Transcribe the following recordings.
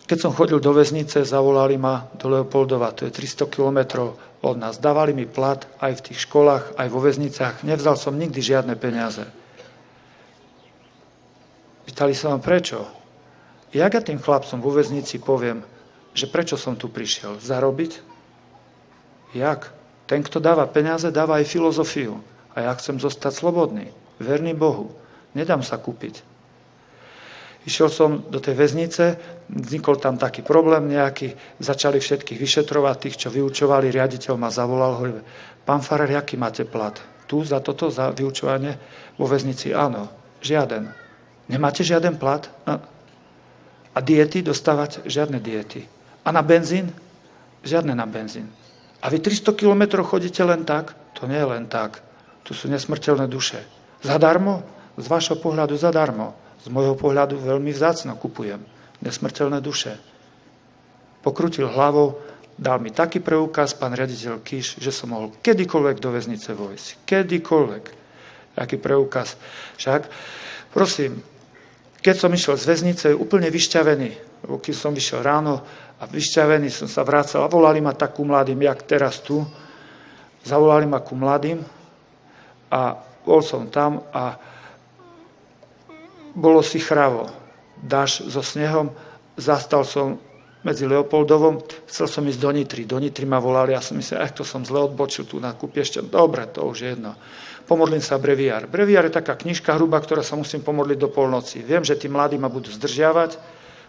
Keď som chodil do väznice, zavolali ma do Leopoldova, to je 300 kilometrov od nás. Dávali mi plat aj v tých školách, aj vo väzniciach. Nevzal som nikdy žiadne peniaze. Pýtali sa vám prečo? Jak ja tým chlapcom vo väznici poviem, že prečo som tu prišiel? Zarobiť? Jak? Ten, kto dáva peniaze, dáva aj filozofiu. A ja chcem zostať slobodný, verný Bohu. Nedám sa kúpiť. Išiel som do tej väznice, vznikol tam taký problém nejaký, začali všetkých vyšetrovať, tých, čo vyučovali, riaditeľ ma zavolal, hovorí, pán farár, aký máte plat? Tu za toto, za vyučovanie vo väznici? Áno, žiaden. Nemáte žiaden plat? A diety dostávať? Žiadne diety. A na benzín? Žiadne na benzín. A vy 300 kilometrov chodíte len tak? To nie je len tak. Tu sú nesmrteľné duše. Zadarmo? Z vašho pohľadu zadarmo. Z môjho pohľadu veľmi vzácno kupujem. Nesmrteľné duše. Pokrutil hlavou, dal mi taký preukaz, pán riaditeľ Kiš, že som mohol kedykoľvek do väznice vojsť. Kedykoľvek. Taký preukaz. Však, prosím, keď som išiel z väznice, úplne vyšťavený, lebo keď som vyšiel ráno a vyšťavený som sa vracal a volali ma tak ku mladým, jak teraz tu. Zavolali ma ku mladým a bol som tam a bolo si chravo. Dážď so snehom, zastal som medzi Leopoldovom, chcel som ísť do Nitry. Do Nitry ma volali, ja som myslel, to som zle odbočil tu na Kupiešťan. Dobre, to už je jedno. Pomodlím sa breviár. Breviár je taká knižka hruba, ktorá sa musím pomodliť do polnoci. Viem, že tí mladí ma budú zdržiavať.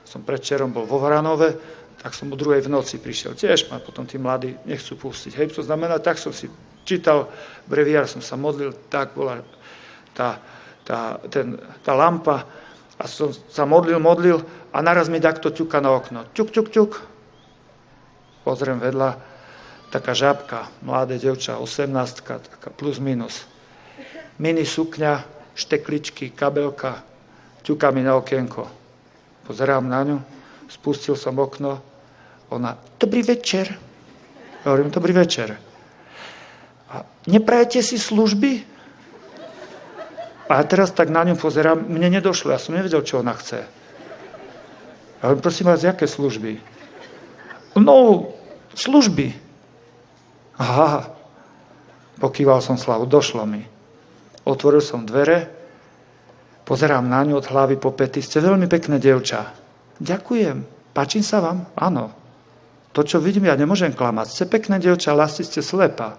Som predčerom bol vo Varanove, tak som o 2:00 v noci prišiel. Tiež ma potom tí mladí nechcú pustiť. Hej, to znamená, tak som si čítal breviár, som sa modlil, tak bola tá lampa a som sa modlil a naraz mi takto ťuka na okno. Ťuk, ťuk, ťuk. Pozriem vedľa, taká žabka, mladé devča, 18, taká plus minus. Mini sukňa, štekličky, kabelka, ťuka mi na okienko. Pozerám na ňu, spustil som okno, ona, dobrý večer. Hovorím, dobrý večer. A neprajete si služby? A teraz tak na ňu pozerám, mne nedošlo, ja som nevedel, čo ona chce. Ja hovorím, prosím vás, jaké služby? No, služby. Aha, pokýval som hlavu, došlo mi. Otvoril som dvere, pozerám na ňu od hlavy po pety, ste veľmi pekné dievča. Ďakujem, páčim sa vám? Áno. To, čo vidím, ja nemôžem klamať. Ste pekné dievča, ale asi ste slepá.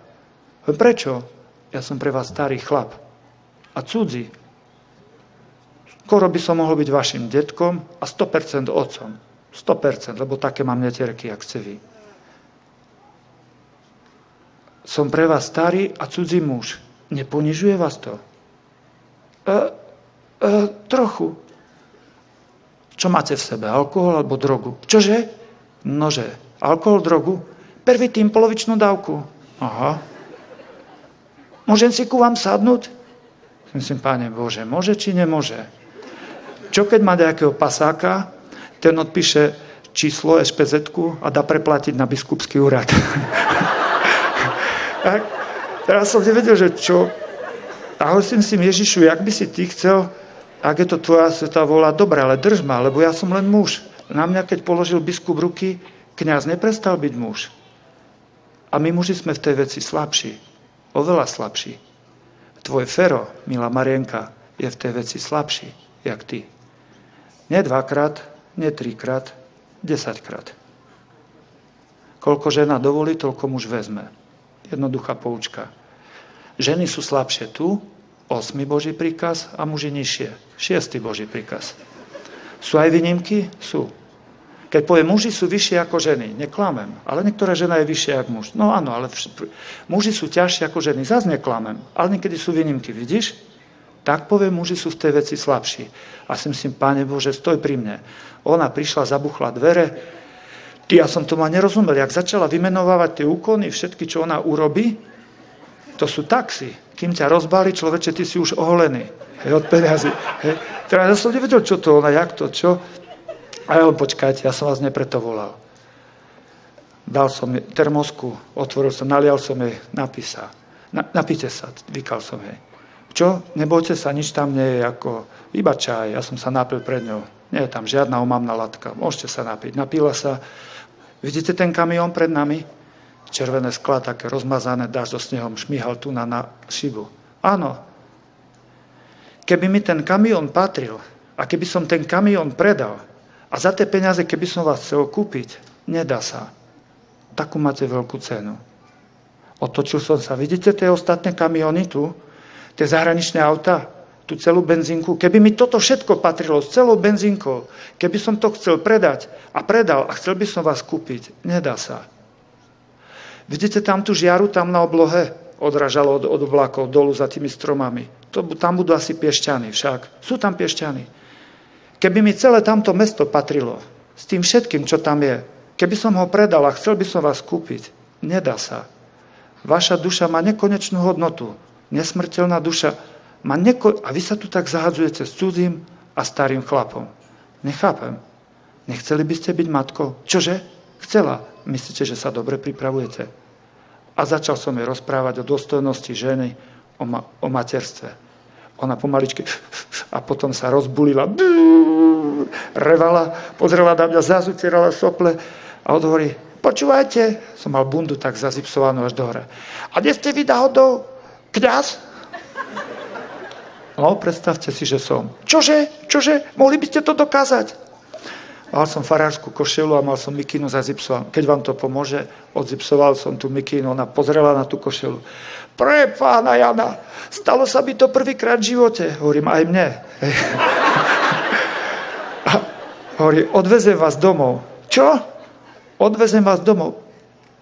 Prečo? Ja som pre vás starý chlap. A cudzí. Skoro by som mohol byť vašim detkom a 100% otcom. 100%, lebo také mám netierky, jak ste vy. Som pre vás starý a cudzí muž. Neponižuje vás to? Trochu. Čo máte v sebe? Alkohol alebo drogu? Čože? Nože. Alkohol, drogu? Prvý tým polovičnú dávku. Aha. Môžem si ku vám sadnúť? Myslím, Páne Bože, môže či nemôže? Čo keď má nejakého pasáka, ten odpíše číslo SPZ-ku a dá preplatiť na biskupský úrad. Tak, teraz som nevedel, že čo. A hovorím si, Ježišu, jak by si ty chcel, ak je to tvoja svätá vôľa, dobre, ale drž ma, lebo ja som len muž. Na mňa, keď položil biskup ruky, kňaz neprestal byť muž. A my muži sme v tej veci slabší. Oveľa slabší. Tvoj Fero, milá Marienka, je v tej veci slabší, jak ty. Nie 2-krát, nie 3-krát, 10-krát. Koľko žena dovolí, toľko muž vezme. Jednoduchá poučka. Ženy sú slabšie tu, 8. Boží príkaz, a muži nižšie, 6. Boží príkaz. Sú aj výnimky? Sú. Keď poviem, muži sú vyššie ako ženy, neklamem, ale niektorá žena je vyššia ako muž. No áno, ale muži sú ťažšie ako ženy, zase neklamem, ale niekedy sú výnimky, vidíš? Tak poviem, muži sú v tej veci slabší. A si myslím, Páne Bože, stoj pri mne. Ona prišla, zabuchla dvere, ja som tomu nerozumel, jak začala vymenovávať tie úkony, všetky, čo ona urobí, to sú taxi. Kým ťa rozbáli, človeče, ty si už oholený. Od peniazy. Teraz ja som nevedel, čo to ona, jak to, čo. A ja počkajte, ja som vás nepreto volal. Dal som jej termosku, otvoril som, nalial som jej, napísa. Napíte sa, vykal som jej. Čo? Nebojte sa, nič tam nie je, ako iba čaj. Ja som sa napil pred ňou. Nie je tam žiadna omamná latka. Môžete sa napiť. Napila sa. Vidíte ten kamión pred nami? Červené skla, také rozmazané, dáš so snehom, šmíhal tu na šibu. Áno. Keby mi ten kamión patril a keby som ten kamión predal a za tie peniaze, keby som vás chcel kúpiť, nedá sa. Takú máte veľkú cenu. Otočil som sa. Vidíte tie ostatné kamióny tu? Tie zahraničné auta? Tú celú benzínku? Keby mi toto všetko patrilo s celou benzínkou, keby som to chcel predať a predal a chcel by som vás kúpiť, nedá sa. Vidíte tam tú žiaru tam na oblohe? Odrážalo od oblakov dolu za tými stromami. Tam budú asi piešťany však. Sú tam piešťany. Keby mi celé tamto mesto patrilo, s tým všetkým, čo tam je, keby som ho predal a chcel by som vás kúpiť, nedá sa. Vaša duša má nekonečnú hodnotu. Nesmrteľná duša má a vy sa tu tak zahadzujete s cudzím a starým chlapom. Nechápem. Nechceli by ste byť matkou? Čože? Chcela. Myslíte, že sa dobre pripravujete? A začal som jej rozprávať o dôstojnosti ženy, o materstve. Ona pomaličky a potom sa rozbulila, revala, pozrela na mňa, zazutierala sople a odhovorí, počúvajte, som mal bundu tak zazipsovanú až do hore. A kde ste vy náhodou? Kňaz? No, predstavte si, že som. Čože? Mohli by ste to dokázať? Mal som farárskú košelu a mal som mikínu zazipsovanú. Keď vám to pomôže, odzipsoval som tú mikínu, ona pozrela na tú košelu. Pre pána Jana, stalo sa mi to prvýkrát v živote. Hovorím, aj mne. A hovorí, odvezem vás domov. Čo? Odvezem vás domov.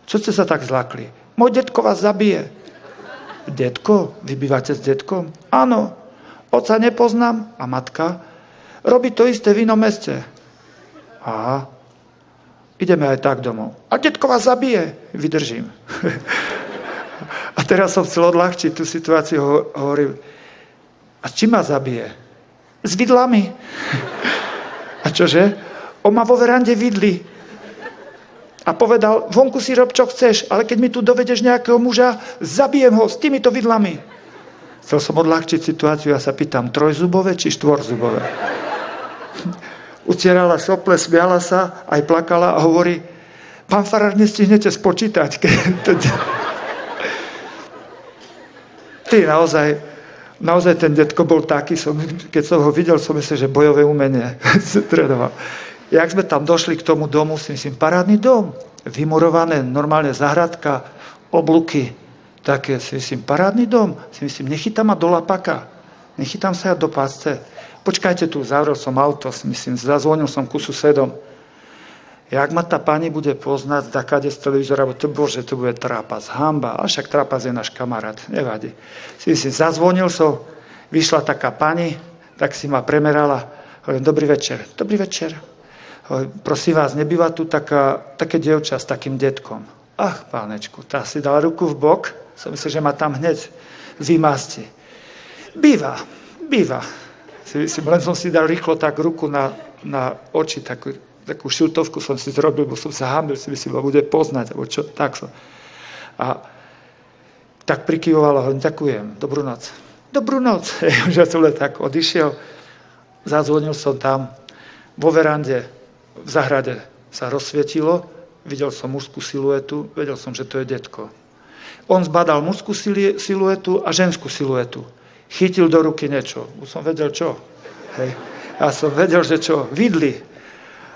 Čo ste sa tak zlakli? Môj detko vás zabije. Detko? Vy bývate s detkom? Áno. Otca nepoznám. A matka? Robí to isté v inom meste. Aha, ideme aj tak domov. A detko vás zabije. Vydržím. A teraz som chcel odľahčiť tú situáciu, hovorím, a s čím ma zabije? S vidlami. A čože? On ma vo verande vidli. A povedal, vonku si rob, čo chceš, ale keď mi tu dovedeš nejakého muža, zabijem ho s týmito vidlami. Chcel som odľahčiť situáciu, ja sa pýtam, trojzubové či štvorzubové? Utierala sople, smiala sa, aj plakala a hovorí, pán farár, nestihnete spočítať. Ty, naozaj ten detko bol taký, keď som ho videl, som myslel, že bojové umenie trénoval. Jak sme tam došli k tomu domu, si myslím, parádny dom, vymurované, normálne zahradka, oblúky, také, si myslím, parádny dom, si myslím, nechytám ma do lapaka, nechytám sa ja do pásce. Počkajte tu, zavrel som auto, myslím, zazvonil som ku susedom. Jak ma tá pani bude poznať, zakade z televízora, bože, to bude trápas, hamba, ale však trápas je náš kamarát, nevadí. Si myslím, zazvonil som, vyšla taká pani, tak si ma premerala, hovorím, dobrý večer. Hovorím, prosím vás, nebýva tu také dievča s takým detkom. Ach, pánečku, tá si dala ruku v bok, som myslel, že ma tam hneď vymásti. Býva. Len som si dal rýchlo tak ruku na oči, takú šiltovku som si zrobil, bo som sa hambil, si myslím, bude poznať, alebo čo, tak som. A tak prikyvovala, hovorím, ďakujem, dobrú noc. Ja som len tak odišiel, zazvonil som tam, vo verande, v zahrade sa rozsvietilo, videl som mužskú siluetu, vedel som, že to je detko. On zbadal mužskú siluetu a ženskú siluetu. Chytil do ruky niečo. Už som vedel, čo. Hej. Ja som vedel, že čo. Vidli.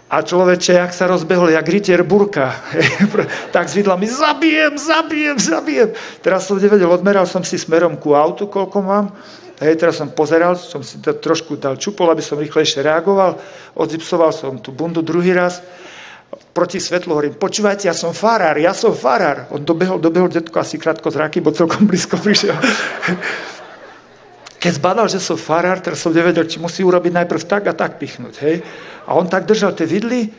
A človeče, jak sa rozbehol, jak rytier burka. Tak s vidlami, zabijem. Teraz som nevedel, odmeral som si smerom ku autu, koľko mám. Hej, teraz som pozeral, som si to trošku dal čupol, aby som rýchlejšie reagoval. Odzipsoval som tú bundu druhý raz. Proti svetlu hovorím, počúvajte, ja som farár. On dobehol detko asi krátko zraky, bo celkom blízko prišiel. Keď zbadal, že som farár, teraz som nevedel, či musí urobiť najprv tak a tak pichnúť. Hej? A on tak držal tie vidly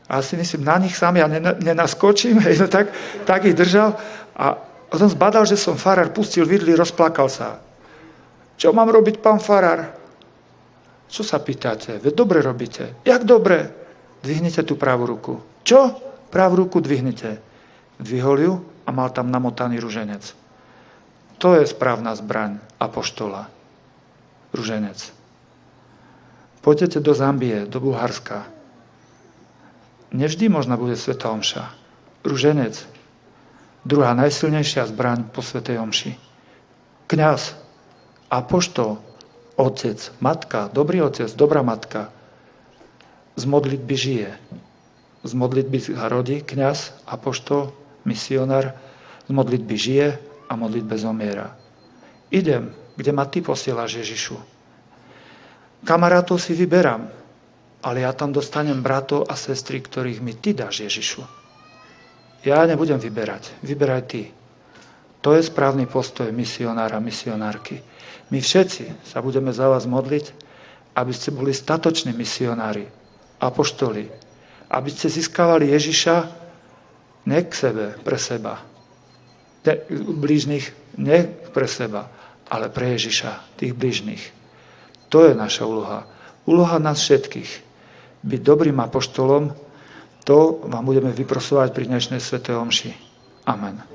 a si myslím, na nich sám ja nenaskočím. Hej? No tak ich držal a on zbadal, že som farár, pustil vidly, rozplakal sa. Čo mám robiť, pán farár? Čo sa pýtate? Veď dobre robíte. Jak dobre? Dvihnite tú pravú ruku. Čo? Pravú ruku dvihnite. Dvihol ju a mal tam namotaný ruženec. To je správna zbraň apoštola. Ruženec. Poďte do Zambie, do Bulharska. Nevždy možná bude svätá omša. Ruženec, druhá najsilnejšia zbraň po svätej omši. Kňaz, apoštol, otec, matka, dobrý otec, dobrá matka, z modlitby žije. Z modlitby sa rodí kňaz, apoštol, misionár, z modlitby žije a modlitbe zomiera. Idem, kde ma ty posielaš, Ježišu. Kamarátov si vyberám, ale ja tam dostanem bratov a sestry, ktorých mi ty dáš, Ježišu. Ja nebudem vyberať, vyberaj ty. To je správny postoj misionára, misionárky. My všetci sa budeme za vás modliť, aby ste boli statoční misionári, apoštoli, aby ste získavali Ježiša ne k sebe, pre seba, blížnych ne pre seba, ale pre Ježiša, tých blížnych. To je naša úloha. Úloha nás všetkých. Byť dobrým apoštolom, to vám budeme vyprosovať pri dnešnej svätej omši. Amen.